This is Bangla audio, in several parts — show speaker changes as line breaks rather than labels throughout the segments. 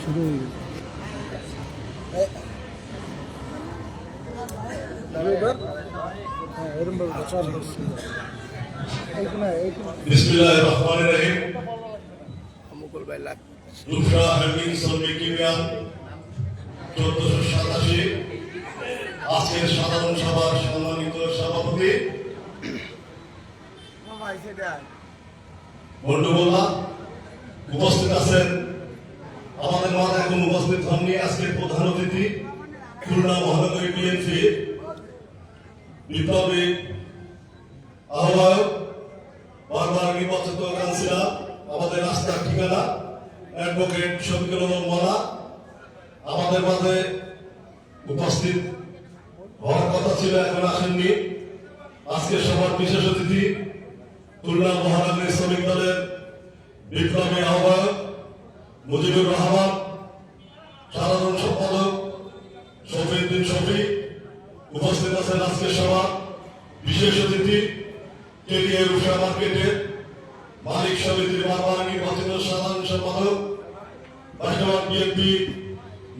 শুরু হয়ে গেছে।
বিসমিল্লাহির রহমানির রহিম। দুফরা হ্যান্ডিং শ্রমিক ইউনিয়ন 1487 আজকের সাধারণ সভার সম্মানিত সভাপতি বন্ধুগোলা উপস্থিত আছেন। আমাদের মাঝে এখন উপস্থিত হননি আজকের প্রধান অতিথি খুলনা মহানগরী বিএনপি বিপ্লবী আহ্বায়ক বারবার নির্বাচিত কাউন্সিলর আমাদের রাস্তার ঠিকানা অ্যাডভোকেট শফিকুল আলম মোল্লা আমাদের মাঝে উপস্থিত হওয়ার কথা ছিল, এখন আসেননি। আজকের সভার বিশেষ অতিথি খুলনা মহানগরী শ্রমিক দলের বিপ্লবী আহ্বায়ক মুজিবুর রহমান, সাধারণ সম্পাদক শফিউদ্দিন শফি উপস্থিত আছেন। আজকের সভা বিশেষ অতিথি কেডিএ রূপসা মার্কেটের মালিক সমিতির বারবার নির্বাচিত সাধারণ সম্পাদক বর্তমান বিএনপি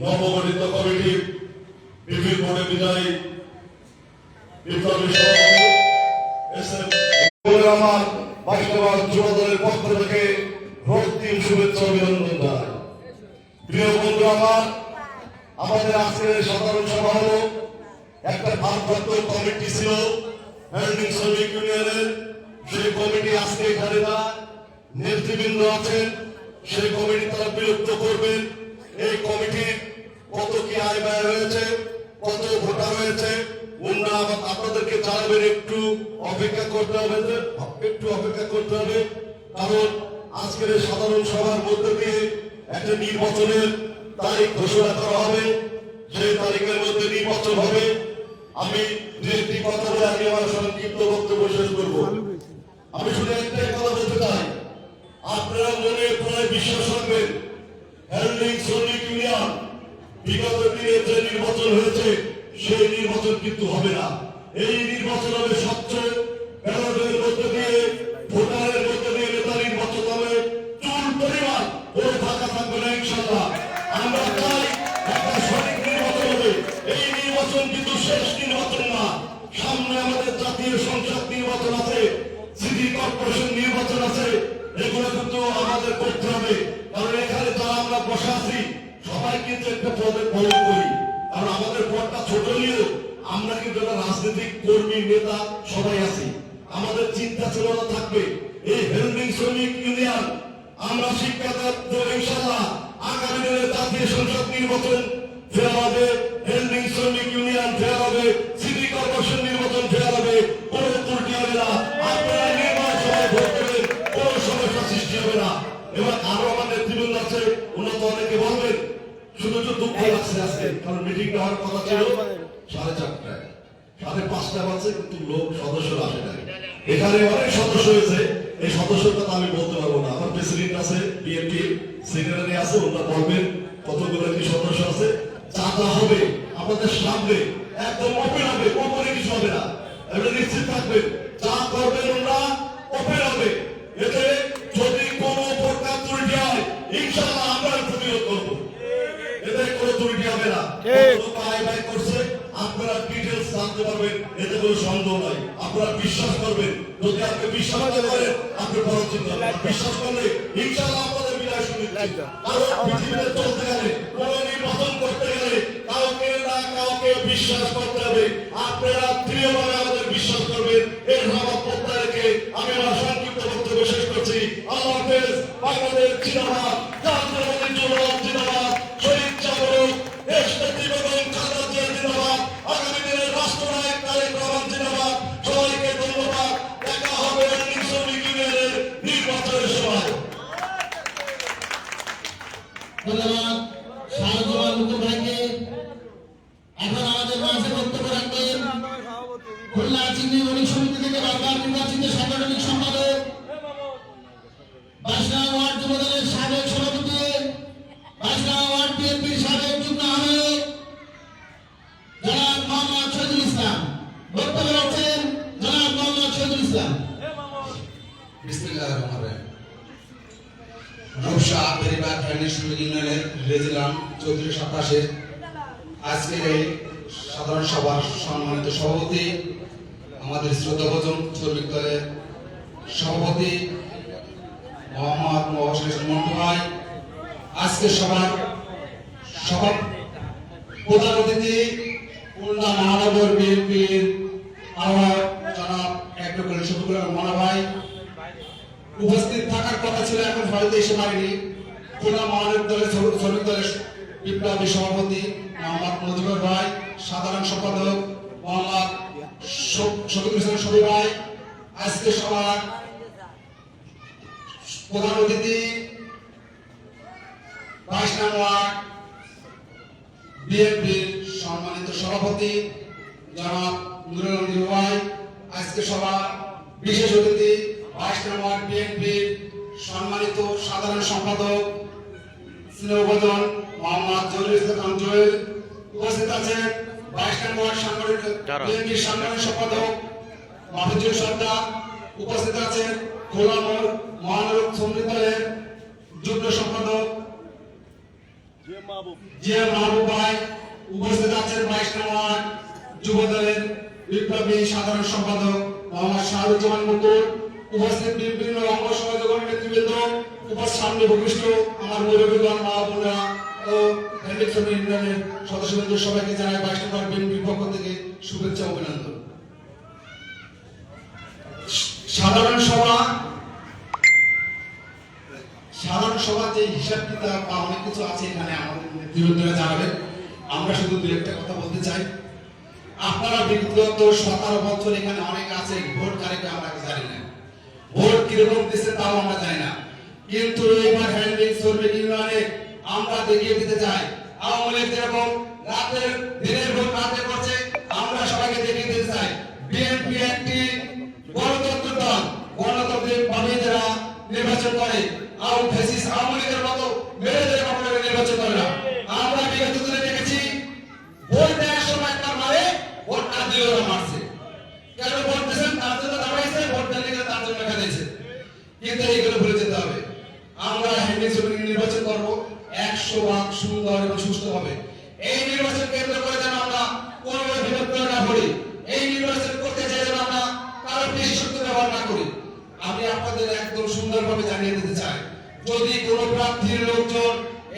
নবগঠিত কমিটির বিভিন্ন বোর্ডে বিদায়ী বিপ্লবী সভাপতি এসএম রহমান বাস্তবায়ন যুব দলের পক্ষ থেকে ভক্তিম শুভেচ্ছা অভিনন্দন জানাই। প্রিয় বন্ধু আমার, আমাদের আজকের সাধারণ সভা হলো একটা ভারপ্রাপ্ত কমিটি ছিল হ্যান্ডিং শ্রমিক ইউনিয়নের। সেই কমিটি আজকে এখানে না, নেতৃবৃন্দ আছেন, সেই কমিটি তারা বিলুপ্ত করবেন। এই কমিটির কত কি আয় ব্যয় হয়েছে, কত ভোটার হয়েছে আপনাদেরকে জানাবেন। একটু অপেক্ষা করতে হবে, কারণ আজকের এই সাধারণ সভার মধ্যে দিয়ে একটা নির্বাচনের তারিখ ঘোষণা করা হবে। সেই তারিখের মধ্যে নির্বাচন হবে। আমি দু একটি কথা বলে আমি আমার সংক্ষিপ্ত বক্তব্য শেষ করবো। আমি শুধু একটাই কথা বলতে চাই, আপনারা মনে প্রায় বিশ্বাস রাখবেন, হ্যান্ডিং শ্রমিক ইউনিয়ন বিগত দিনে যে নির্বাচন হয়েছে সেই নির্বাচন কিন্তু হবে না। এই নির্বাচন হবে স্বচ্ছ, ব্যালটের মধ্যে দিয়ে, ভোটারের মধ্যে দিয়ে নেতা নির্বাচন হবে। চুল পরিমাণ ওর ফাঁকা থাকবে না ইনশাল্লাহ। আমরা চাই একটা সঠিক নির্বাচন হবে। এই নির্বাচন কিন্তু শেষ নির্বাচন না, সামনে আমাদের জাতীয় সংসদ নির্বাচন আছে, সিটি কর্পোরেশন নির্বাচন আছে। এগুলো কিন্তু আমাদের করতে হবে, কারণ এখানে যারা আমরা বসে আছি সবাই কিন্তু একটা পদে প্রয়োগ করি। কারণ আমাদের পদটা ছোট নিয়েও আমরা কিন্তু একটা রাজনৈতিক কর্মী নেতা সবাই আছি। আমাদের চিন্তা চেতনা থাকবে এই হ্যান্ডিং শ্রমিক ইউনিয়ন আমরা শিক্ষা দেব ইনশাআল্লাহ। আগামী দিনে জাতীয় সংসদ নির্বাচন ফেরা হবে, হ্যান্ডিং শ্রমিক ইউনিয়ন ফেরা হবে, সিটি কর্পোরেশন নির্বাচন ফেরা হবে। কোনো ত্রুটি হবে না, আপনারা নির্বাচনে ভোট দেবেন, কোনো সমস্যা সৃষ্টি হবে না। এবার আরো আমার নেতৃবৃন্দ আছে, ওনারা তো অনেকে বলবেন। শুধু একটু দুঃখ লাগছে আজকে, কারণ মিটিংটা হওয়ার কথা ছিল 4:30টায়, 5:30 বাজছে কিন্তু লোক সদস্যরা আসে নাই। এখানে অনেক সদস্য হয়েছে, এই সদস্যের কথা আমি বলতে পারবো না। আমার প্রেসিডেন্ট আছে, বিএনপি সেক্রেটারি আছে, ওনারা বলবেন কতগুলো কি সদস্য আছে। যা যা হবে আমাদের সামনে একদম ওপেন হবে, ওপরে কিছু হবে না, এটা নিশ্চিত থাকবেন। যা করবেন ওনারা ওপেন হবে। এতে যদি কোনো প্রকার ত্রুটি হয় ইনশাআল্লাহ আমরা প্রতিরোধ করবো। এতে কোনো ত্রুটি হবে না। করছে আপনারা ডিটেলস জানতে পারবেন, এতে কোনো সন্দেহ নাই। আপনারা বিশ্বাস করবেন, যদি আপনি বিশ্বাস করেন আপনি পরবর্তী বিশ্বাস করলে ইনশাআল্লাহ আমাদের বিদায় সুনিশ্চিত। কারণ পৃথিবীতে চলতে গেলে, কোন নির্বাচন করতে গেলে কাউকে না কাউকে বিশ্বাস করতে হবে। আপনারা দৃঢ়ভাবে আমাদের বিশ্বাস করবেন, এর ভাবা প্রত্যায় রেখে আমি আমার সংক্ষিপ্ত বক্তব্য শেষ করছি। আল্লাহ হাফেজ। বাংলাদেশ জিন্দাবাদ, জাতীয়তাবাদী যুবদল জিন্দাবাদ, শহীদ জাগরণ দেশ নেত্রী বেগম খালেদা জিয়া জিন্দাবাদ, আগামী দিনের রাষ্ট্রনায়ক তারেক রহমান জিন্দাবাদ। সবাইকে ধন্যবাদ। দেখা হবে হ্যান্ডিং শ্রমিক ইউনিয়নের নির্বাচনের সময়।
ধন্যবাদ শাহজালাল মুকুল ভাইকে। এখন আমাদের মাঝে বক্তব্য রাখবেন খুলনা চিংড়ি বণিক সমিতি থেকে বারবার নির্বাচিত সাংগঠনিক সম্পাদক, 22 নং ওয়ার্ড যুবদলের সাবেক সভাপতি, 22 নং ওয়ার্ড বিএনপির সাবেক যুগ্ম আহ্বায়ক জনাব মোহাম্মদ শহীদুল ইসলাম। বক্তব্য রাখছেন জনাব মোহাম্মদ শহীদুল ইসলাম।
বিসমিল্লাহির রহমানির রহিম।
ব্যবসা বেরিবাগ ফ্যামিলি শ্রমিক ইউনিয়নের রেজিলাম 3427 আজকের এই সাধারণ সভার সম্মানিত সভাপতি, আমাদের শ্রদ্ধাভাজন শ্রমিক দলের সভাপতি মোহাম্মদ মহাশেষ মন্টু ভাই, আজকের সভার প্রধান অতিথি খুলনা মহানগর বিএনপির আহ্বায়ক জনাব অ্যাডভোকেট শফিকুল আলম মনা ভাই, উপস্থিত থাকার কথা ছিল এখন হয়তো এসে পারেনি খুলনা মহানগর দলের শ্রমিক দলের বিপ্লবী সভাপতি মোহাম্মদ মজিবুর ভাই, সাধারণ সম্পাদক মোহাম্মদ শফিকুল ইসলাম শফি ভাই, আজকে সভার প্রধান অতিথি 22 নং ওয়ার্ড বিএনপির সম্মানিত সভাপতি জনাব নুরুল আলম ভাই, আজকে সভা বিশেষ অতিথি 22 নং ওয়ার্ড বিএনপির সম্মানিত সাধারণ সম্পাদক স্নেহভাজন মোহাম্মদ জহিরুল ইসলাম জহির, উপস্থিত আছেন 22 নং ওয়ার্ড সাংগঠনিক বিএনপির সাধারণ সম্পাদক মাহফুজুল সর্দার, উপস্থিত আছেন খুলনা মহানগর শ্রমিক দলের যুগ্ম সম্পাদক জিয়া মাহবুব ভাই, উপস্থিত আছেন 22 নং ওয়ার্ড যুব দলের বিপ্লবী সাধারণ সম্পাদক মোহাম্মদ শাহরুজ্জামান মুকুল, উপস্থিত বিভিন্ন অঙ্গ সহযোগী নেতৃবৃন্দ, সামনে ভূমিষ্ঠ আমার মুরব্বীগণ, মা বোনেরা ও ফ্যামিলি শ্রমিক ইউনিয়নের সদস্যবৃন্দ, সবাইকে জানাই 22 নং ওয়ার্ড বিএনপির পক্ষ থেকে শুভেচ্ছা ও অভিনন্দন। সাধারণ সভা যে হিসাব কিতাব বা অনেক কিছু আছে এখানে আমাদের নেতৃবৃন্দরা জানাবেন, আমরা শুধু দু একটা কথা বলতে চাই। আপনারা বিগত 17 বছর এখানে অনেক আছে, ভোট কারেক্ট আমরা জানি না, ভোট কিরকম দিচ্ছে তাও আমরা জানি না, কিন্তু এবার হ্যান্ডিং শ্রমিক ইউনিয়নে আমরা দেখিয়ে দিতে চাই আওয়ামী লীগ যেরকম রাতের দিনের ভোট রাতে করছে, আমরা সবাইকে দেখিয়ে দিতে চাই বিএনপি একটি গণতন্ত্র দল, গণতান্ত্রিক ভাবে যারা নির্বাচন করে আওয়ামী লীগের মতো মেরে ধরে কখনো নির্বাচন করে না। আমরা বিগত দিনে দেখেছি ভোট দেওয়ার সময় একটা মারে, ভোট না দিলেও মারছে, কেন ভোট দিয়েছেন তার জন্য দাঁড়াইছে, ভোট দিলে তার জন্য খেলেছে, কিন্তু এইগুলো ভুলে যেতে হবে। আমরা হ্যান্ডিং শ্রমিক নির্বাচন করবো 100% সুন্দর এবং সুষ্ঠু হবে। এই নির্বাচন কেন্দ্র করে যেন আমরা কোনোভাবে বিভক্ত না করি, এই নির্বাচন করতে চাই যেন আমরা কারো বেশি শক্তি ব্যবহার না করি। আমি আপনাদের একদম সুন্দরভাবে জানিয়ে দিতে চাই, যদি কোন প্রার্থীর লোকজন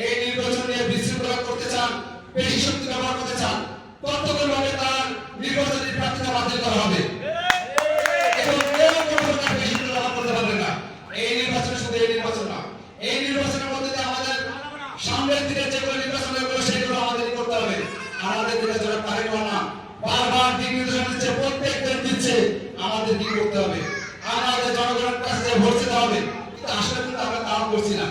এই নির্বাচন নিয়ে বিশৃঙ্খলা করতে চান, বেশি শক্তি ব্যবহার করতে চান, ততক্ষণ ভাবে তার নির্বাচনী প্রার্থীতা বাতিল করা হবে এবং কেউ কোনো প্রকার বেশি ব্যবহার করতে পারবে না। এই নির্বাচন শুধু এই নির্বাচন না, এই নির্বাচনের মধ্যে দিয়ে আমাদের সামনের দিনে যেগুলো নির্বাচন হবে সেগুলো আমাদের করতে হবে। আমাদের দিনে যারা তারিখ না বারবার দিক নির্দেশনা দিচ্ছে, প্রত্যেক দিন দিচ্ছে, আমাদের কি করতে হবে? আমাদের জনগণের কাছে যে ভোট দিতে হবে, কিন্তু আসলে কিন্তু আমরা তাও করছি না।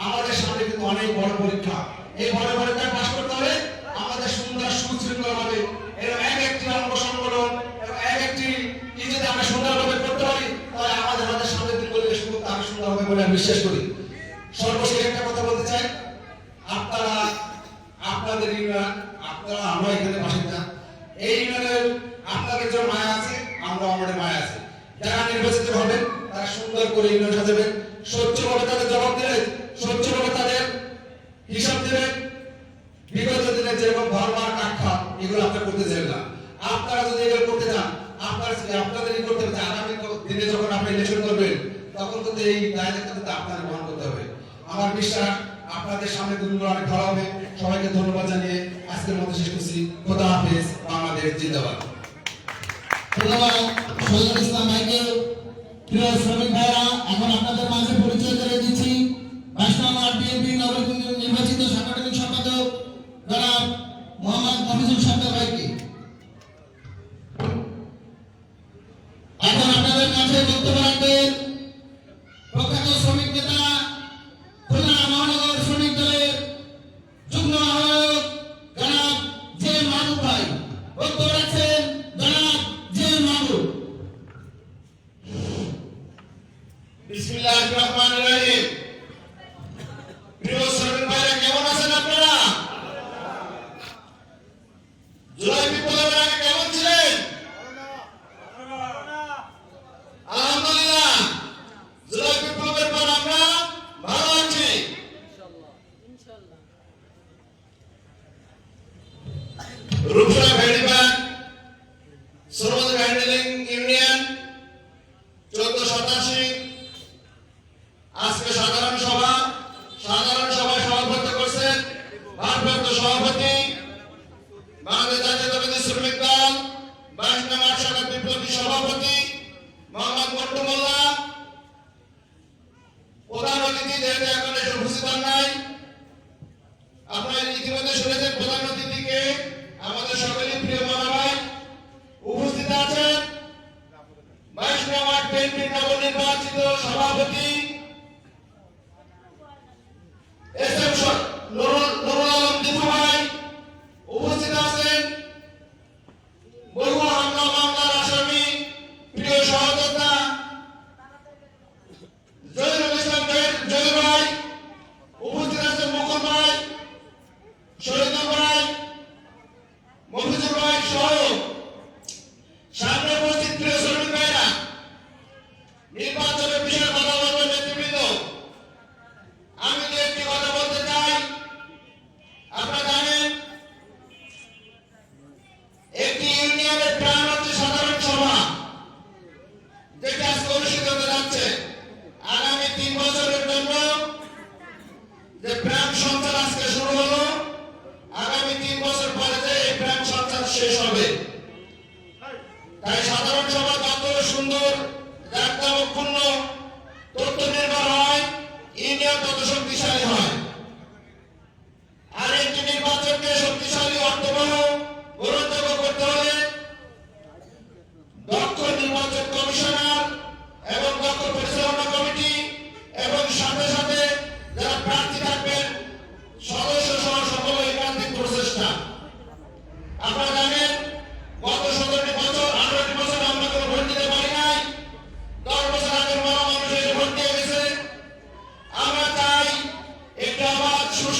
আমাদের সামনে কিন্তু অনেক বড় পরীক্ষা, এই বড় পরীক্ষায় পাশ করতে হবে। আমাদের সুন্দর সুশৃঙ্খল ভাবে এরকম এক একটি অঙ্গ সংগঠন এবং এক একটি কি যদি আমরা সুন্দরভাবে করতে পারি, তাহলে আমাদের সামনের দিনগুলো আমি সুন্দরভাবে বলে আমি বিশ্বাস করি। সর্বশেষ একটা কথা বলতে চাই, আপনারা আপনাদের ইউনিয়ন, আপনারা আমরা এখানে বাসিন্দা, এই ইউনিয়নের আপনাদের যে মায়া আছে, আমরা আমাদের মায়া আছে। যারা নির্বাচিত হবেন তারা সুন্দর করে ইউনিয়ন সাজাবেন, স্বচ্ছভাবে তাদের জবাব দেবেন, স্বচ্ছভাবে তাদের হিসাব দেবেন। বিগত দিনে যেরকম ধর্মার কাক্ষা এগুলো আপনারা করতে চাইবেন না। আপনারা যদি এগুলো করতে চান, আপনাদেরই করতে হবে। আগামী দিনে যখন আপনি ইলেকশন করবেন তখন কিন্তু এই দায়িত্ব আপনাদের বহন করতে হবে। আমার বিশ্বাস আপনাদের সামনে দিনগুলো অনেক ভালো হবে। সবাইকে ধন্যবাদ জানিয়ে আজকের মতো শেষ করছি। খোদা হাফেজ, বাংলাদেশ জিন্দাবাদ।
ধন্যবাদ শহীদুল ইসলাম ভাইকে। প্রিয় শ্রমিক ভাইরা, এখন আপনাদের মাঝে পরিচয় করে দিচ্ছি 22 নং ওয়ার্ড বিএনপি নির্বাচিত সাংগঠনিক সম্পাদক জনাব মোহাম্মদ মফিজুল সর্দার ভাইকে। এখন আপনাদের মাঝে বক্তব্য রাখবেন প্রখ্যাত শ্রমিক নেতা খুলনা মহানগর শ্রমিক দলের যুগ্ম আহ্বায়ক জনাব জে মাহবুব ভাই। বক্তব্য রাখছেন জনাব জে মাহবুব।
বিসমিল্লাহির রহমানির রহিম। প্রিয় শ্রমিক ভাইরা, কেমন আছেন আপনারা? জুলাই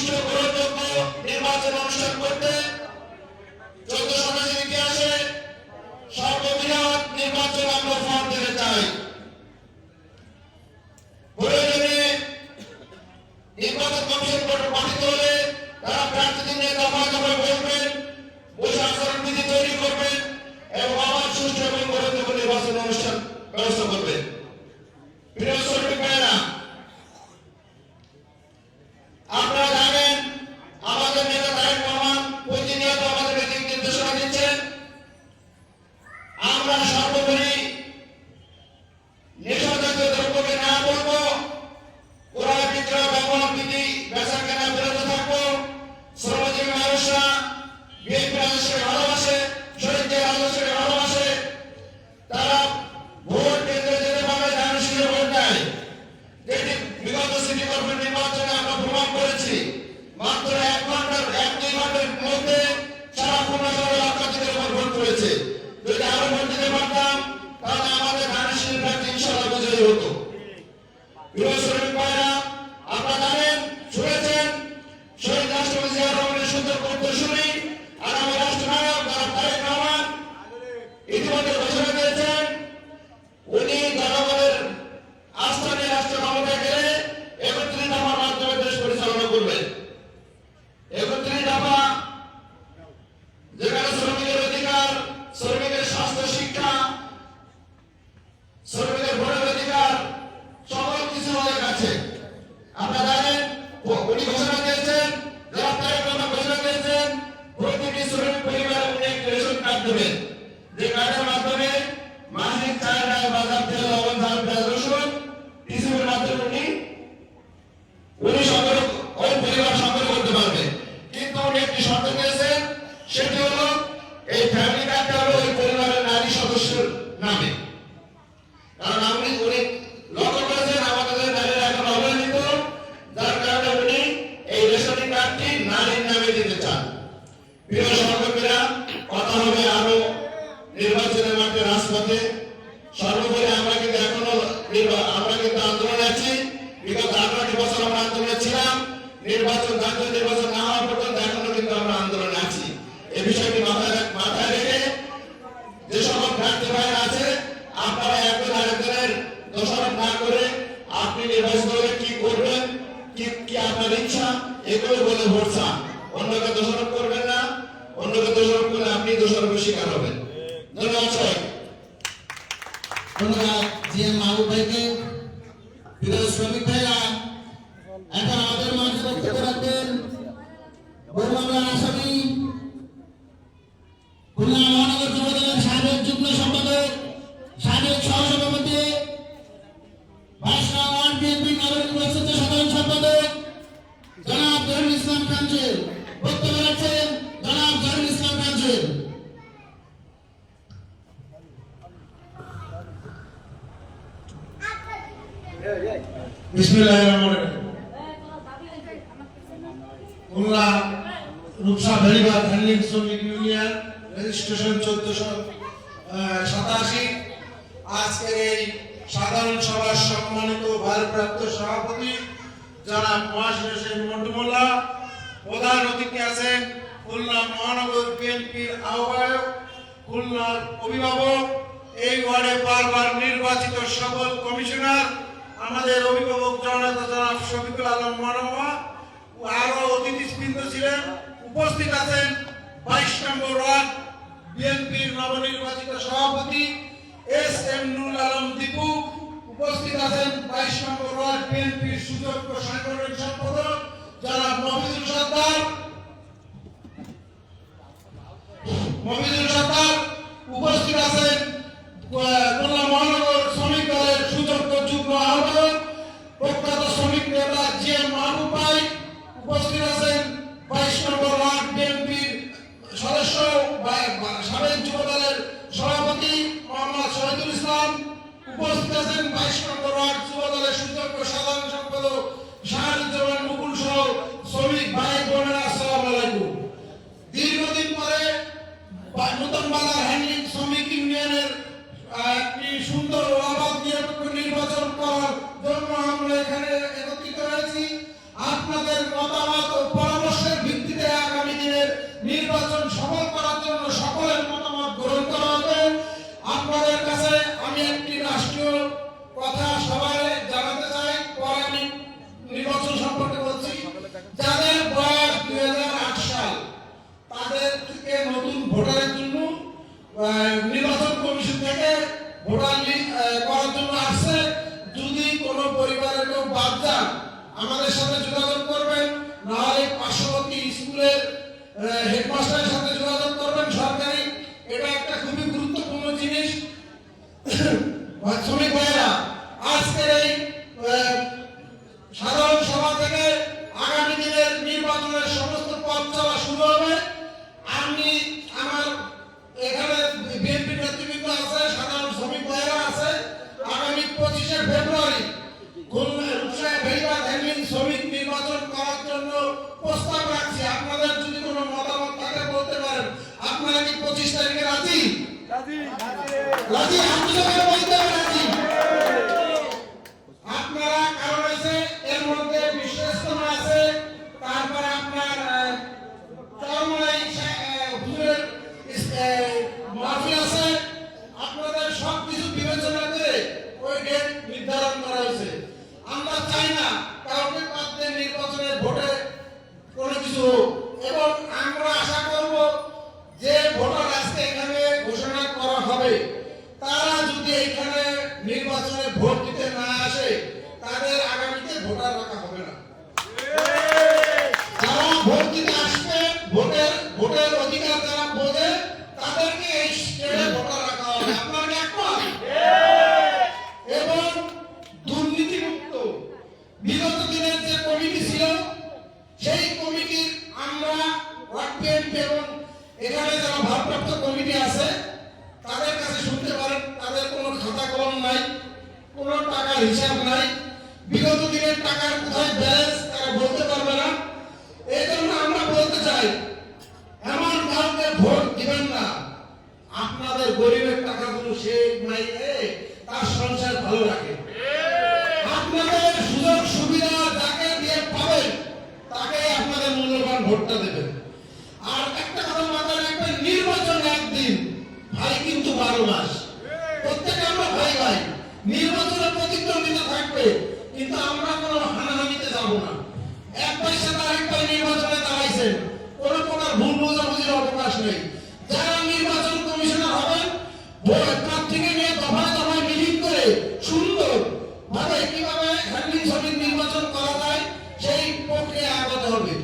সুষ্ঠু গ্রহণযোগ্য নির্বাচন অনুষ্ঠান করতে 14 শতাব্দীর ইতিহাসে সর্ববৃহৎ নির্বাচন আমরা উপহার দিতে চাই। প্রয়োজনে নির্বাচন কমিশন গঠিত হলে তারা প্রার্থীদের নিয়ে দফায় দফায় বসবেন, বসে আচরণবিধি তৈরি করবেন এবং আবার সুষ্ঠু এবং গ্রহণযোগ্য নির্বাচন অনুষ্ঠান ব্যবস্থা করবেন। প্রিয় শ্রমিক ভাইয়েরা, আপনারা জানেন আমাদের নেতা তারেক রহমান প্রতিনিয়ত আমাদেরকে দিক নির্দেশনা দিচ্ছেন। আমরা সর্বোপরি নেশাজাতীয় দ্রব্যকে না বলবো, ক্রয় বিক্রয় ব্যবহার বিধি বেচা কেনা বিরত থাকবো। শ্রমজীবী মানুষরা বিএনপি আদর্শকে ভালোবাসে, শহীদদের আদর্শকে ভালোবাসে। তারা ভোট কেন্দ্রে যেতে পারবে জানুসিকে ভোট দেয়, যেটি বিগত সিটি কর্পোরেশন নির্বাচনে আমরা প্রমাণ করেছি। মাত্র 1-2 ঘন্টার মধ্যে সারা খুলনা শহরে লক্ষাধিকের উপর ভোট পড়েছে। যদি আরো ভোট দিতে পারতাম তাহলে আমাদের জানুসির প্রার্থী ইনশাআল্লাহ বিজয়ী হতো। প্রিয় শ্রমিক ভাইরা, আপনারা জানেন, শুনেছেন শহীদ রাষ্ট্রপতি জিয়াউর রহমানের সুন্দর উত্তরসূরি আগামী রাষ্ট্রনায়ক জনাব তারেক রহমান ইতিমধ্যে ঘোষণা দিয়েছেন উনি জনগণের আস্থা নিয়ে রাষ্ট্র ক্ষমতায় গেলে 31 দফার মাধ্যমে দেশ পরিচালনা করবেন। 31 দফা যেখানে শ্রমিকের অধিকার, শ্রমিকের স্বাস্থ্য, শিক্ষা, শ্রমিকের ভোটের অধিকার সকল কিছু হয়ে গেছে। আপনারা জানেন উনি ঘোষণা দিয়েছেন, জনাব তারেক রহমান ঘোষণা দিয়েছেন প্রতিটি শ্রমিক পরিবারে উনি একটি রেশন কার্ড দেবেন, যে কার্ডের মাধ্যমে মাসিক 4 টাকা বাজার থেকে লবণ, ঝাল, পেঁয়াজ, রসুন টিসিবির মাধ্যমে উনি সংগ্রহ ওই পরিবার সংগ্রহ করতে পারবে। কিন্তু উনি একটি শর্ত দিয়েছেন, সেটি হলো এই ফ্যামিলি কার্ডটা হলো ওই পরিবারের নারী সদস্যের নামে। কারণ উনি লক্ষ্য করেছেন আমাদের নারীরা এখন অবহেলিত, যার কারণে উনি এই রেশনিং কার্ডটি নারীর নামে দিতে চান। প্রিয় সহকর্মীরা, কথা হবে আরো নির্বাচনের মাঠে, রাজপথে। সর্বোপরি আমরা কিন্তু এখনো আন্দোলনে আছি। বিগত 18 বছর আমরা আন্দোলনে ছিলাম। জাতীয় নির্বাচন না হওয়া পর্যন্ত এখনো কিন্তু আমরা আন্দোলনে আছি। এই বিষয়টি মাথায় রেখে যে সকল প্রার্থী ভাইরা আছে, আপনারা একজন আরেকজনের দোষারোপ না করে আপনি নির্বাচিত হলে কি করবেন, কি আপনার ইচ্ছা, এগুলো বলে ভোট চান। অন্যকে দোষারোপ করবেন না। অন্যকে দোষারোপ করলে আপনি দোষারোপের শিকার হবেন। ধন্যবাদ সবাই।
ধন্যবাদ জিএম মাহবুব ভাইকে। প্রিয় শ্রমিক ভাইরা, এখন আমাদের মাঝে বক্তব্য রাখবেন বড় মামলার আসামি, খুলনা মহানগর যুবদলের সাবেক যুগ্ম সম্পাদক, সাবেক সহসভাপতি, 22 নং ওয়ার্ড বিএনপি নাগরিক পরিষদের সাধারণ সম্পাদক জনাব জহিরুল ইসলাম কাঞ্চের। বক্তব্য রাখছেন জনাব জহিরুল ইসলাম কাঞ্চের।
বিসমিল্লাহির রহমানির রহিম। খুলনা রূপসা ভেরিবাদ হ্যান্ডলিং শ্রমিক ইউনিয়ন রেজিস্ট্রেশন 1487। আজকের এই সাধারণ সভার সম্মানিত ভারপ্রাপ্ত সভাপতি জনাব মহাশির হোসেন মন্টু মোল্লা, প্রধান অতিথি আছেন খুলনা মহানগর বিএনপির আহ্বায়ক, খুলনার অভিভাবক, এই ওয়ার্ডে বারবার নির্বাচিত সকল কমিশনার, আমাদের অভিভাবক জননেতা জনাব শফিকুল আলম মানবা, আরো অতিথিবৃন্দ ছিলেন। উপস্থিত আছেন 22 নম্বর ওয়ার্ড বিএনপির নবনির্বাচিত সভাপতি এস.এম. নুরুল আলম দীপু। উপস্থিত আছেন 22 নম্বর ওয়ার্ড বিএনপির সুযোগ্য সাংগঠনিক সম্পাদক জনাব মফিজুল সত্তার। উপস্থিত আছেন খুলনা মহানগর শ্রমিক দলের সুযোগ্য যুগ্ম আহ্বায়ক প্রখ্যাত শ্রমিক নেতা জিএম মাহবুব ভাই। উপস্থিত আছেন 22 নম্বর ওয়ার্ড বিএনপির সদস্য, সাবেক যুব দলের সভাপতি মোহাম্মদ শহীদুল ইসলাম। উপস্থিত আছেন 22 নম্বর ওয়ার্ড যুব দলের সুযোগ্য সাধারণ সম্পাদক শাহরুজ্জামান মুকুল সহ শ্রমিক ভাই হেডমাস্টারের সাথে যোগাযোগ করবেন সরকারি, এটা একটা খুবই গুরুত্বপূর্ণ জিনিস। শ্রমিক ভাইয়েরা, আজকের এই সাধারণ সভা থেকে আগামী দিনের নির্বাচনের সমস্ত পথ চলা শুরু হবে। আমি আমার এখানে বিএনপি নেতৃবৃন্দ আছে, সাধারণ শ্রমিক ভাইয়েরা আছে। আগামী 25শে ফেব্রুয়ারি খুলনা রূপসায় বেড়িবাঁধ হ্যান্ডলিং শ্রমিক নির্বাচন করার জন্য প্রস্তাব রাখছি। আপনাদের যদি কোনো মতামত থাকে বলতে পারেন। আপনারা কি 25 তারিখে রাজি? রাজি? আপনারা বলতে হবে রাজি। আপনারা কারণ হয়েছে এর মধ্যে বিশ্বস্তম আছে, তারপরে আপনার চরমনাই হুজুরের মাহফিল আছে। আপনাদের সব কিছু বিবেচনা করে ওই ডেট নির্ধারণ করা হয়েছে। আমরা চাই না কাউকে পাত্রের নির্বাচনে ভোটে কোনো কিছু হোক, এবং আমরা আশা করব যে ভোটার আজকে এখানে ঘোষণা করা হবে তারা যদি এখানে নির্বাচনে ভোট দিতে না আসে তাদের আগামীতে ভোটার রাখা হবে না। যারা ভোট দিতে আসবে, ভোটের অধিকার যারা বোঝে তাদেরকে এই স্টেজে ভোটার রাখা হবে। আপনার কি একমত? এবং দুর্নীতিমুক্ত বিগত দিনের যে কমিটি ছিল সেই কমিটির আমরা ওয়ার্ড এবং এখানে যারা ভারপ্রাপ্ত কমিটি আছে তাদের কাছে শুনতে পারেন, তাদের কোনো খাতা কলম নাই, কোনো টাকার হিসাব নাই, বিগত দিনের টাকার কোথায় ব্যালেন্স তারা বলতে পারবে না। এই জন্য আমরা বলতে চাই, এমন কাউকে ভোট দিবেন না আপনাদের গরিবের টাকাগুলো সে তার সংসার ভালো রাখে। আপনাদের সুযোগ সুবিধা যাকে দিয়ে পাবেন তাকে আপনাদের মূল্যবান ভোটটা দেবেন। আর একটা কথা মাথায় রাখবেন, নির্বাচন একদিন, ভাই কিন্তু 12 মাস। প্রত্যেকে আমরা ভাই ভাই, নির্বাচনের প্রতিদ্বন্দ্বিতা থাকবে, কিন্তু আমরা কোনো হানাহানিতে যাব না। এক ভাইয়ের সাথে আরেক ভাই নির্বাচনে দাঁড়াইছেন, কোনো প্রকার ভুল বোঝাবুঝির অবকাশ নেই। যারা নির্বাচন কমিশনার হবেন, প্রার্থীকে নিয়ে দফায় দফায় মিটিং করে সুন্দর ভাবে কিভাবে হ্যান্ডলিং শ্রমিক নির্বাচন করা যায় সেই প্রক্রিয়া আগাতে হবে।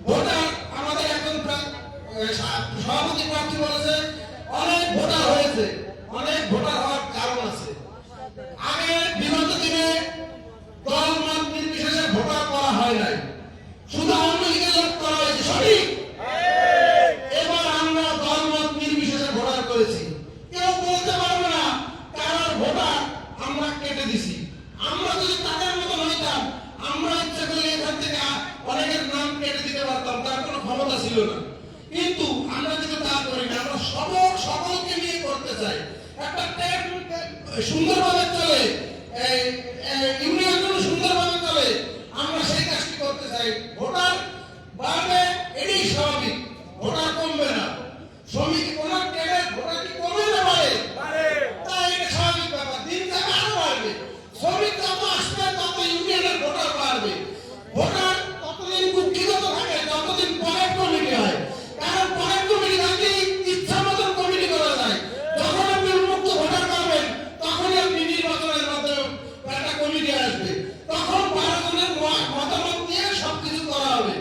ভোটার আমাদের এখন সভাপতি প্রার্থী বলেছে অনেক ভোটার হয়েছে, অনেক ভোটার হওয়ার কারণ আছে। আগে বিগত দিনে দল মত নির্বিশেষে ভোটার করা হয় নাই, শুধু আওয়ামী লীগের লোক করা হয়েছে, সঠিক? এবার আমরা দল মত নির্বিশেষে ভোটার করেছি। কেউ বলতে পারবে না কারোর ভোটার আমরা কেটে দিছি। আমরা যদি তাদের মতো হইতাম, আমরা ইচ্ছা করলে এখান থেকে অনেকের নাম কেটে দিতে পারতাম, তার কোনো ক্ষমতা ছিল না। কিন্তু আমরা কিন্তু তা করি না, আমরা সকলকে নিয়ে করতে চাই। একটা সুন্দরভাবে চলে, ইউনিয়নগুলো সুন্দরভাবে চলে, আমরা সেই কাজটি করতে চাই। ভোটার বাড়বে, এটাই স্বাভাবিক, ভোটার কমবে না। শ্রমিক কোনো ট্রেনের ভোটার কি কমে না বাড়ে? তাই এটা স্বাভাবিক ব্যাপার, দিন যাবে আরো বাড়বে। শ্রমিক যত আসবে তত ইউনিয়নের ভোটার বাড়বে। ভোটার ততদিন কুক্ষিগত থাকে যতদিন পরের কমিটি হয়, কারণ পরের কমিটি থাকলে ইচ্ছা মতন কমিটি করা যায়। যখন আপনি উন্মুক্ত ভোটার পাবেন তখনই আপনি নির্বাচনের মাধ্যমে একটা কমিটি আসবে, তখন 12 জনের মতামত নিয়ে সবকিছু করা হবে।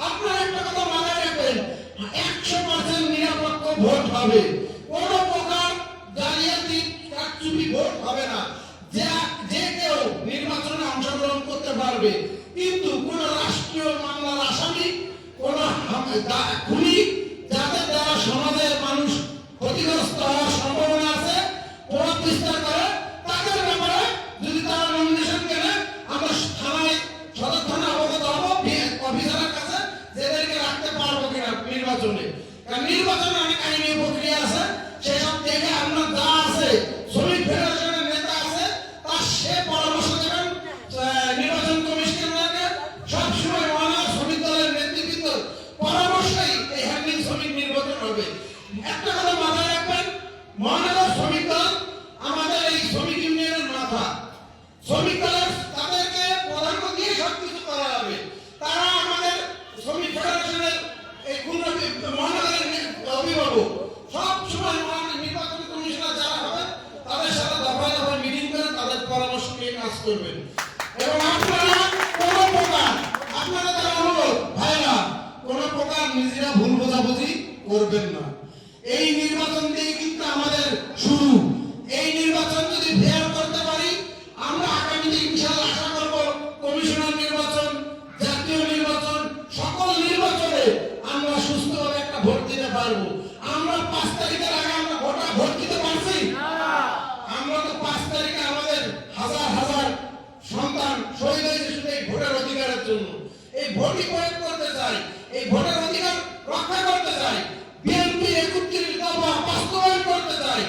আপনারা একটা কথা মাথায় রাখবেন, 100% নিরপেক্ষ ভোট হবে, কোন প্রকার জালিয়াতি কারচুপি ভোট হবে না। যে কেউ নির্বাচনে অংশগ্রহণ করতে পারবে, কিন্তু কোন রাষ্ট্রীয় মামলার আসামি, কোন খুনি যাদের দ্বারা সমাজের মানুষ ক্ষতিগ্রস্ত হওয়ার সম্ভাবনা আছে, প্রভাব বিস্তার করে, তাদের ব্যাপারে যদি তারা নমিনেশন কেনে আমরা থানায়, সদর থানা অবগত হবো অফিসারের কাছে, যেদেরকে রাখতে পারবো কিনা নির্বাচনে। কারণ নির্বাচনে অনেক আইনি প্রক্রিয়া আছে, সেসব দেখে আমরা যা আছে, শ্রমিক ফেডারেশনের নেতা আছে, তার সে পরামর্শ দেবেন নির্বাচন কমিশনারকে। সবসময় মহানগর শ্রমিক দলের নেতৃবৃন্দ পরামর্শই এই হ্যান্ডলিং শ্রমিক নির্বাচন হবে। একটা কথা মাথায় রাখবেন, মহানগর শ্রমিক দল আমাদের এই শ্রমিক ইউনিয়নের মাথা। শ্রমিক দলের তাদেরকে প্রাধান্য দিয়ে সবকিছু করা হবে। তারা আমাদের শ্রমিক ফেডারেশনের এই মহানগরের অভিভাবক। সব সময় নির্বাচন কমিশনার যারা হবে তাদের সাথে দফায় দফায় মিটিং করে তাদের পরামর্শ নিয়ে কাজ করবেন। এবং আপনারা কোনো প্রকার, আপনারা তারা অনুরোধ ভাইরা, কোনো প্রকার নিজেরা ভুল বোঝাবুঝি
করবেন না। এই নির্বাচন দিয়ে কিন্তু আমাদের শুরু। এই নির্বাচন যদি ফেয়ার করতে পারি, আমরা আগামী দিন ইনশাআল্লাহ আশা করব কমিশনার নির্বাচন, জাতীয় নির্বাচন, সকল নির্বাচনে আমরা সুস্থভাবে একটা ভোট দিতে পারবো। আমরা 5 তারিখের আগে আমরা ভোট দিতে পারছি? আমরা তো 5 তারিখে আমাদের হাজার হাজার সন্তান শহীদ হয়েছে শুধু এই ভোটের অধিকারের জন্য। এই ভোটই প্রয়োগ করতে চাই, এই ভোটের অধিকার রক্ষা করতে চাই, বিএনপি 31 দফা বাস্তবায়ন করতে চাই।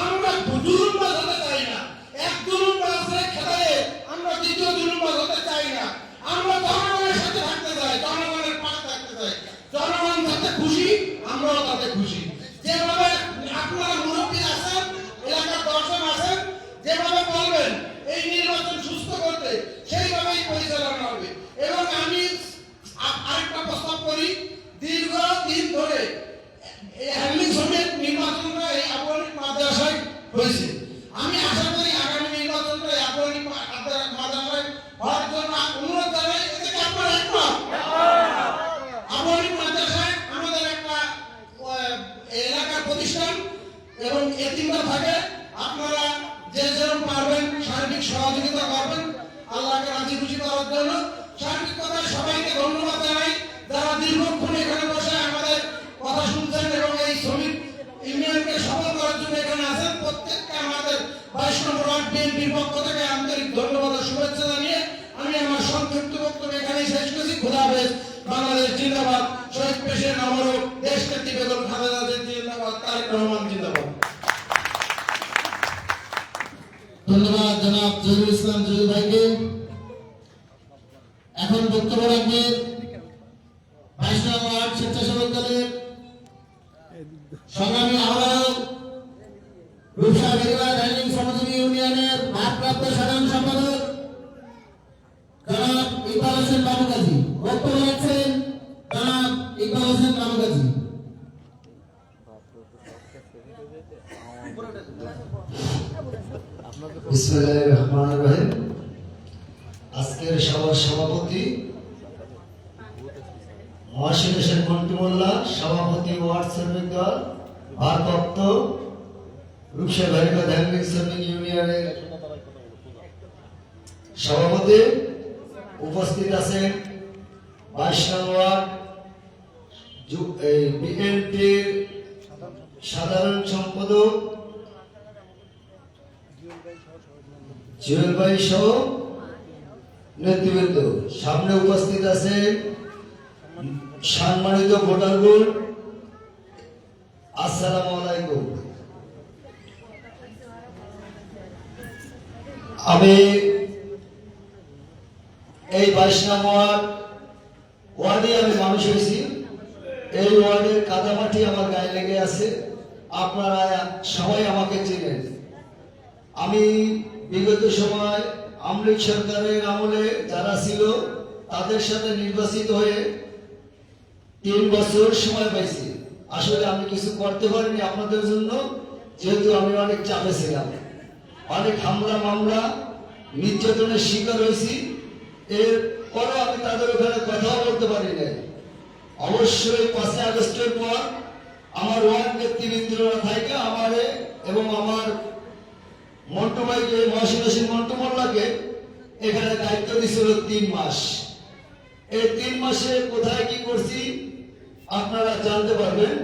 আমরা জুলুমবাজ হতে চাই না। এক জুলুমবাজে খেলায় আমরা দ্বিতীয় জুলুমবাজ হতে চাই না। আমরা জনগণের সাথে থাকতে চাই, জনগণের পাশে থাকতে চাই। জনগণ যাতে খুশি, আমরাও তাতে খুশি। যেভাবে আপনারা মুরব্বী আছেন, এলাকার দর্শন আছেন, যেভাবে বলবেন এই নির্বাচন সুস্থ করতে, সেইভাবেই পরিচালনা হবে। এবং আমি আরেকটা প্রস্তাব করি, দীর্ঘদিন ধরে এই হ্যান্ডলিং সমিতির নির্বাচনটা এই আবহানিক মাদ্রাসায় হয়েছে। আমি আশা করি আগামী নির্বাচনটা এই আবহানিক মাদ্রাসায় হওয়ার জন্য অনুরোধ জানাই। এতে কি আপনারা একমত? আবহানিক মাদ্রাসায় আমাদের একটা এলাকার প্রতিষ্ঠান এবং এতিমরা থাকে। আপনারা যে যেরকম পারবেন সার্বিক সহযোগিতা করবেন আল্লাহকে রাজি খুশি করার জন্য। সার্বিক কথায় সবাইকে ধন্যবাদ জানাই, যারা দীর্ঘক্ষণ এখানে বসে আমাদের কথা শুনছেন এবং এই শ্রমিক ইউনিয়নকে সফল করার জন্য এখানে আছেন। প্রত্যেককে আমাদের 22 নম্বর ওয়ার্ড বিএনপির পক্ষ থেকে আন্তরিক ধন্যবাদ ও শুভেচ্ছা জানিয়ে আমি আমার সংক্ষিপ্ত বক্তব্য এখানেই শেষ করছি। খোদা হাফেজ। বাংলাদেশ জিন্দাবাদ। শহীদ প্রেসিডেন্ট অমরক, দেশ নেত্রী বেগম খালেদা জিন্দাবাদ, তারেক রহমান জিন্দাবাদ।
ধন্যবাদ জনাব জহিরুল ইসলাম জহির ভাইকে। এখন বক্তব্য রাখবেন 22 নং ওয়ার্ড স্বেচ্ছাসেবক দলের সংগ্রামী আহ্বায়ক, রূপসা বেরিবাদ হ্যান্ডলিং শ্রমজীবী ইউনিয়নের ভারপ্রাপ্ত সাধারণ সম্পাদক জনাব ইকবাল হোসেন বাবু গাজী। বক্তব্য রাখছেন জনাব ইকবাল হোসেন বাবু গাজী।
বিসমিল্লাহির রহমানির রহিম। আজকের সভার সভাপতি মহসিন হোসেন মন্টু মোল্লা, সভাপতি ওয়ার্ড শ্রমিক দল ভারপ্রাপ্ত রূপসা বেরিবাদ হ্যান্ডলিং শ্রমিক ইউনিয়নের সভাপতি, উপস্থিত আছেন 22 নং ওয়ার্ড বিএনপির সাধারণ সম্পাদক জুয়েল ভাই সহ নেতৃবৃন্দ। সামনে উপস্থিত আছে সম্মানিত ভোটারগণ, আসসালামু আলাইকুম। আমি এই 22 নং ওয়ার্ডে আমি মানুষ হয়েছি। এই ওয়ার্ডের কাদামাটি আমার গায়ে লেগে আছে। আপনারা সবাই আমাকে চেনেন। আমি বিগত সময় আমলিক সরকারের আমলে যারা ছিল তাদের সাথে নির্বাচিত হয়ে 3 বছর সময় পাইছি। আসলে আমি কিছু করতে পারিনি আপনাদের জন্য, যেহেতু আমি অনেক চাপে ছিলাম, অনেক হামলা মামলা নির্যাতনের শিকার হয়েছি। এরপরও আমি তাদের ওখানে কথাও বলতে পারি নাই। অবশ্যই 5 আগস্টের পর আমার ওয়ার্ড নেতৃবৃন্দরা থাকে আমারে এবং আমার মন্টু ভাইকে, মহসিন হোসেন মন্টু মোল্লাকে এখানে দায়িত্ব দিয়েছিল 3 মাস। এই 3 মাসে কোথায় কি করছি আপনারা জানতে পারবেন।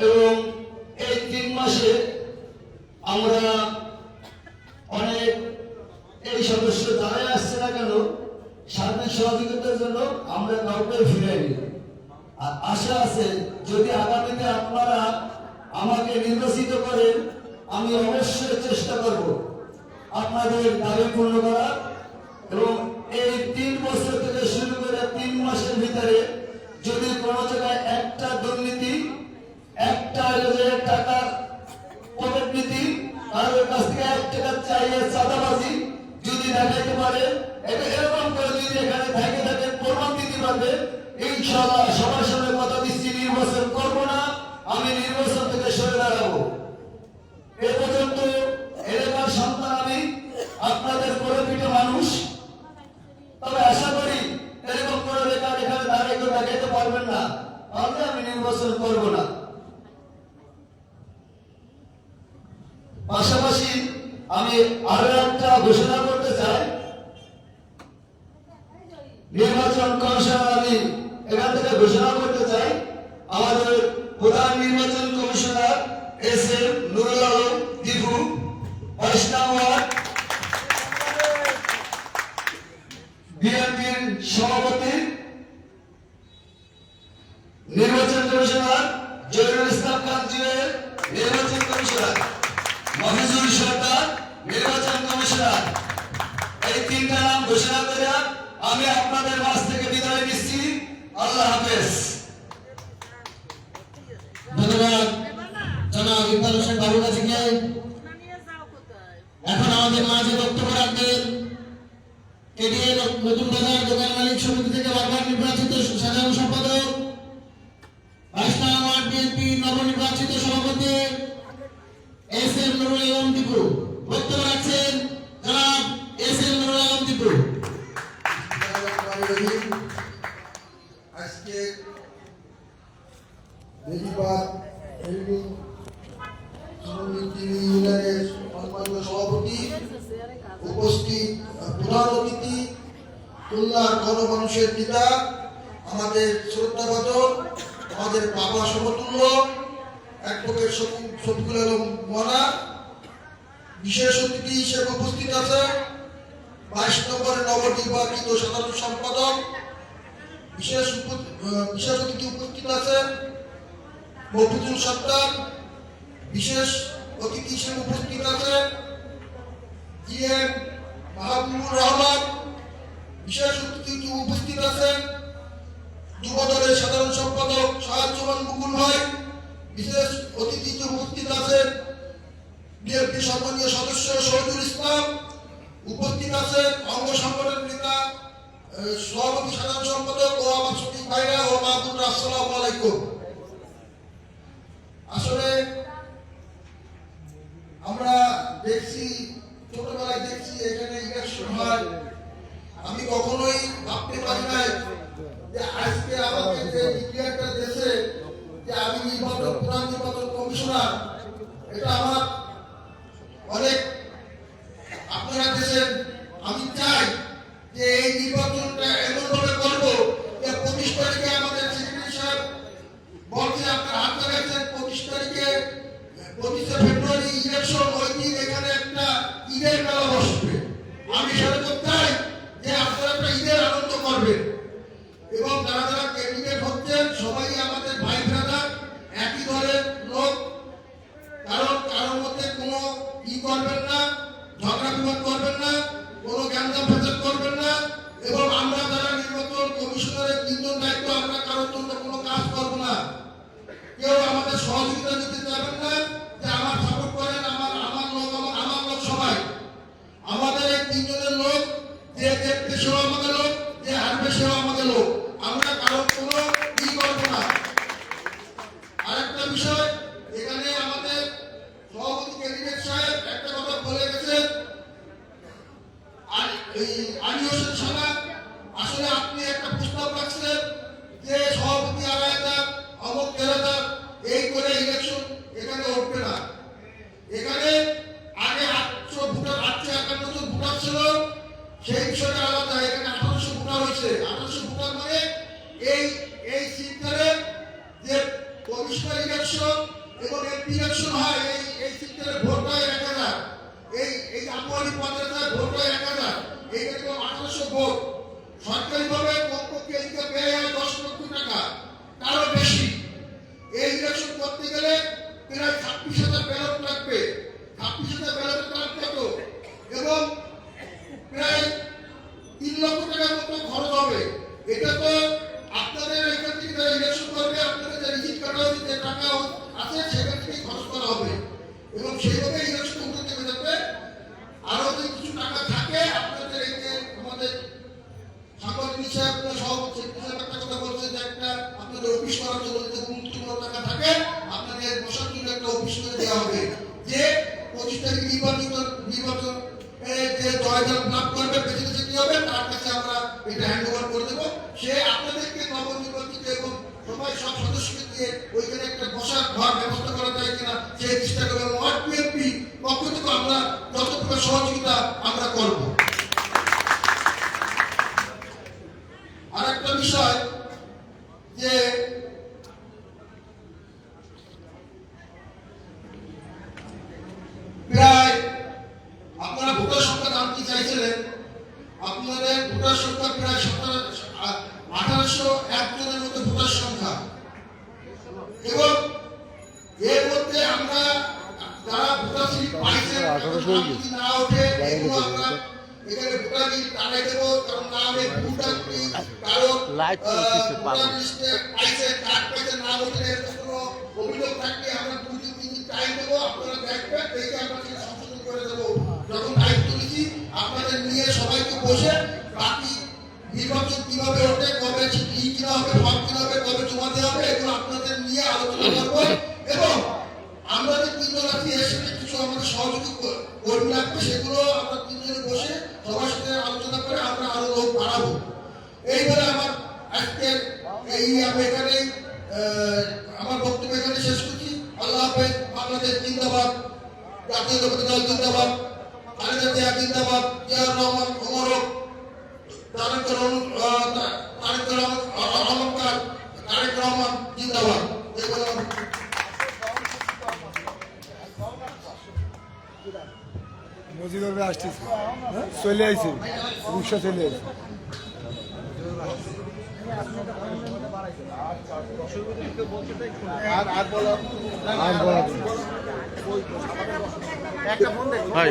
এবং এই 3 মাসে আমরা অনেক এই সদস্য যারাই আসছে না কেন সার্বিক সহযোগিতার জন্য আমরা কাউকে ফিরাইনি। আর আশা আছে যদি আগামীতে আপনারা আমাকে নির্বাচিত করেন, আমি অবশ্যই চেষ্টা করব আপনাদের দাবি পূর্ণ করার। এবং এই 3 বছর থেকে শুরু করে 3 মাসের ভিতরে যদি কোনো জায়গায় একটা দুর্নীতি, একটা টাকার পকেট নীতি, কারোর কাছ থেকে 1 টাকা চাইয়ে চাঁদাবাজি যদি দেখাইতে পারে, এটা এরকম করে যদি এখানে থাকে প্রমাণ দিতে পারবে, ইনশাআল্লাহ সবার সামনে কথা দিচ্ছি নির্বাচন করব না, আমি নির্বাচন থেকে সরে দাঁড়াবো। এ পর্যন্ত এলাকার সন্তান আমি, আপনাদের পরিপিত মানুষ। তবে আশা করি এরকম করে এখানে দাঁড়িয়ে দেখাইতে পারবেন না। তাহলে আমি নির্বাচন করব না। পাশাপাশি আমি আরো একটা ঘোষণা করতে চাই, নির্বাচন কমিশনার আমি এখান থেকে ঘোষণা করতে চাই, আমাদের প্রধান নির্বাচন কমিশনার এস.এম. নুরুল আলম দীপু 22 নং ওয়ার্ড বিএনপির সভাপতি, নির্বাচন কমিশনার জহিরুল ইসলাম খান জুয়েল, নির্বাচন কমিশনার মফিজুল সরকার, নির্বাচন কমিশনার, এই তিনটা নাম ঘোষণা করে আমি আপনাদের মাঝ থেকে বিদায় নিচ্ছি। আল্লাহ হাফেজ।
ধন্যবাদ জনাব ইকবাল হোসেন বাবু গাজীকে। এখন আমাদের মাঝে বক্তব্য রাখবেন কেডিএ নতুন বাজার দোকান মালিক সমিতি থেকে বারবার নির্বাচিত সাধারণ সম্পাদক, 22 নং ওয়ার্ড বিএনপি নবনির্বাচিত সভাপতি এস.এম. নুরুল আলম দীপু। বক্তব্য রাখছেন জনাব এস.এম. নুরুল আলম দীপু।
আজকে বেশিরভাগ বিল্ডিং ইউনিয়নের সম্মানিত সভাপতি, উপস্থিত প্রধান অতিথি, খুলনার গণমানুষের পিতা, আমাদের শ্রদ্ধাভাজন, আমাদের বাবা সমতুল্য অ্যাডভোকেট শফিকুল আলম মনা, বিশেষ অতিথি হিসেবে উপস্থিত আছে 22 নম্বরের নবনির্বাচিত সাধারণ সম্পাদক, বিশেষ অতিথি উপস্থিত আছেন মফিজুল সরকার, বিশেষ অতিথি হিসেবে উপস্থিত আছেন জিএম মাহবুবুর রহমান, বিশেষ অতিথি উপস্থিত আছেন যুব দলের সাধারণ সম্পাদক সাহায্যমান মুকুল ভাই, বিশেষ অতিথি উপস্থিত আছেন বিএনপি সম্মানীয় সদস্য শহীদুল ইসলাম, উপস্থিত আছেন অঙ্গ সংগঠনের নেতা সভাপতি সাধারণ সম্পাদক ও আমার সচিব ভাইরা ও মাহবুবরা। আসসালামু আলাইকুম। আসলে আমরা দেখছি, ছোটবেলায় দেখছি এখানে ইলেকশন হয়, আমি কখনোই ভাবতে পারি নাই যে আজকে আমাদের যে ইতিহাসটা দেশে যে আমি প্রধান নির্বাচন কমিশনার, এটা আমার অনেক, আপনারা দেশের, আমি চাই যে এই নির্বাচনটা এমন ভাবে করবো যে 25 তারিখে আমাদের সেক্রেটারি সাহেব বলছে, আপনার হাত লাগাচ্ছেন 25 তারিখে 25 ফেব্রুয়ারি ইলেকশন, ওই দিন এখানে একটা ঈদের মেলা বসবে। আমি সেরকম চাই যে আপনারা একটা ঈদের আনন্দ করবেন এবং যারা যারা ক্যান্ডিডেট হচ্ছেন সবাই আমাদের ভাই ব্রাদার, একই দলের লোক, কারণ কারোর মধ্যে কোনো করবেন না, ঝগড়া বিবাদ করবেন না, কোনো গ্যাঞ্জাম ফেসাদ করবেন না এবং আমরা যারা নির্বাচন কমিশনারের 3 জন দায়িত্ব, আমরা কারোর জন্য কোনো কাজ করবো না, কেউ আমাদের সহযোগিতা দিতে চাইবেন না যে আমার সাপোর্ট করেন, আমার লোক সবাই আমাদের এই 3 জনের লোক, যে দেখতে সেও আমাদের লোক, যে হারবে সেও আমাদের লোক, আমরা কারোর কোনো কি করবো না। আরেকটা বিষয়, এখানে আমাদের সভাপতি ক্যান্ডিডেট সাহেব একটা কথা বলে গেছেন, আলী হোসেন সানা, আসলে আপনি একটা প্রস্তাব রাখছেন যে সভাপতি 2,500 অমুক 13,000 এই করে ইলেকশন এখানে উঠবে না। এখানে আগে 800 ভোটার, 851 জন ভোটার ছিল, সেই বিষয়টা আলাদা। এখানে 1800 ভোটার হয়েছে। 1800 ভোটার মানে এই সিটটারে যে কমিশনার ইলেকশন এবং এমপি ইলেকশন হয়, এই সিটটারে ভোট হয় 1000, এই আবহাওয়ারি পদের ভোট হয় 1000, এইটা তো 1800 ভোট। সরকারিভাবে কমপক্ষে এইটা ব্যয় হয় 10 লক্ষ টাকা, তারও বেশি। এই ইলেকশন করতে গেলে প্রায় 26,000 ব্যালট লাগবে। 26,000 ব্যালট লাগবে তো, এবং প্রায় 3 লক্ষ টাকার মতো খরচ হবে। এটা তো আপনাদের এখান থেকে যারা ইলেকশন করবে, আপনাদের যে রিসিট কাটা হবে, যে টাকা আছে সেখান থেকে খরচ করা হবে এবং সেইভাবে ইলেকশন করতে যাবে। আরো যদি কিছু টাকা থাকে আপনাদের, এই যে আমাদের সাংবাদিক সাহেব সভাপতি একটা কথা বলছে যে একটা আপনাদের অফিস করার জন্য যদি 29 টাকা থাকে, আপনাদের বসার জন্য একটা অফিস করে দেওয়া হবে, যে 25 তারিখ নির্বাচন যে জয়লাভ লাভ করবে, প্রেসিডেন্সি কি হবে, তার কাছে আমরা এটা হ্যান্ড ওভার করে দেবো। সে আপনাদেরকে নবনির্বাচিত এবং সবাই সব দিয়ে ওইখানে একটা বসার ঘর ব্যবস্থা করা যায় কিনা সেই চেষ্টা করবো। ওয়ার্ড বিএনপি পক্ষ থেকে আমরা যত প্রকার সহযোগিতা আমরা করব। আর একটা বিষয় যে প্রায় আপনারা ভোটার সংখ্যা জানতে চাইছিলেন, আপনাদের ভোটার সংখ্যা প্রায় 1801 জনের মতো ভোটার সংখ্যা, এবং এর মধ্যে আমরা যারা ভোটার স্লিপ পাইছেন যদি না ওঠে এগুলো আমরা এখানে ভোটার লিস্ট টানাই দেবো, কারণ নামে ভোটার কারো ভোটার লিস্টে পাইছে কার্ড পাইছে না ওঠে এরকম কোনো অভিযোগ থাকলে আমরা 2-3 দিন টাইম দেবো, আপনারা দেখবেন, দেখে আমরা সেটা সংশোধন করে দেবো। যখন দায়িত্ব নিচ্ছি আপনাদের নিয়ে সবাইকে বসে বাকি নির্বাচন কিভাবে ওঠে, কবে কি কিনা হবে, ফর্ম কিনা হবে, কবে জমা দেওয়া হবে, এগুলো আপনাদের নিয়ে আলোচনা করবো। এবং আমরা যে 3 জন আছি এর সাথে কিছু আমাদের সহযোগী কর্মী লাগবে, সেগুলো আমরা 3 জনে বসে সবার সাথে আলোচনা করে আমরা আরো লোক বাড়াবো। এইবারে আমার আজকের আমি এখানে আমার বক্তব্য এখানে শেষ করছি। আল্লাহ হাফেজ। বাংলাদেশ জিন্দাবাদ, জাতীয়তাবাদী দল জিন্দাবাদ, খালেদা জিয়া জিন্দাবাদ, জিয়াউর রহমান ওমর, তারেক রহমান জিন্দাবাদ।
মজিদর ভাই আসতেছে, চলে আইছে, রুকসা চলে আইছে। আর বলা
ভাই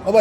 ও ভাই